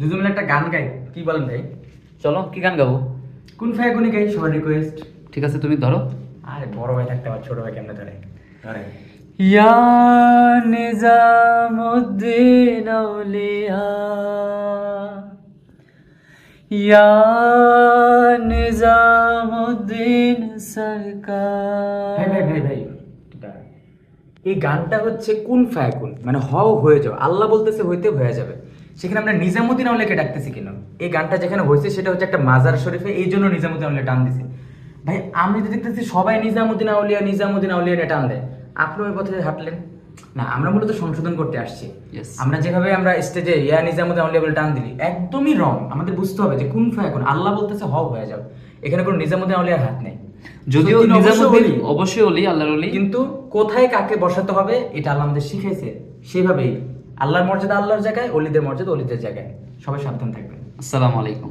দুজন মিলে একটা গান গাই, কি বলেন ভাই? চলো, কি গান গাবো? কোন ফায়াগুনি গাই, সবার রিকোয়েস্ট। ঠিক আছে, তুমি ধরো। আরে বড় ভাই থাকতে আবার ছোট ভাই কেমনে ধরে? ধরে ইয়া নিজামুদ্দিন আউলিয়া, ইয়া নিজামুদ্দিন সরকার। ভাই ভাই ভাই ভাই, দাঁড়ান। এই গানটা হচ্ছে কুন ফায়াকুন, মানে হও হয়ে যাও, আল্লাহ বলতেছে হইতে হয়ে যাবে। সেখানে আমরা নিজামুদ্দিন আউলিয়াকে ডাকতেছি কেন? এই গানটা যেখানে হয়েছে সেটা হচ্ছে একটা মাজার শরীফে, এই জন্য নিজামুদ্দিন আউলিয়া টান দিছে। ভাই আমি তো দেখতেছি সবাই নিজামুদ্দিন আউলিয়া নিজামুদ্দিন আউলিয়া নিয়ে টান দেয়, আপনি ওই পথে হাঁটলেন না। আমরা মূলত সংশোধন করতে আসছি। Yes. আমরা যেভাবে আমরা স্টেজে ইয়া নিজামুদ্দিন আউলিয়া বলে টান দিলি, একদমই রং। আমাদের বুঝতে হবে যে কোন ফায়াকুন, আল্লাহ বলতেছে হও হয়ে যাও, এখানে কোনো নিজামুদ্দিন আউলিয়ার হাত নেই। যদিও সত্যি অবশ্য নিজামুদ্দিন ওলি। অবশ্যই ওলি, আল্লাহর ওলি। কিন্তু কোথায় কাকে বসাতে হবে এটা আল্লাহ আমাদের শিখাইছে, সেভাবেই আল্লাহর মর্যাদা আল্লাহর জায়গায়, অলিদের মর্যাদা অলিদের জায়গায়। সবাই সাবধান থাকবেন। আসসালামু আলাইকুম।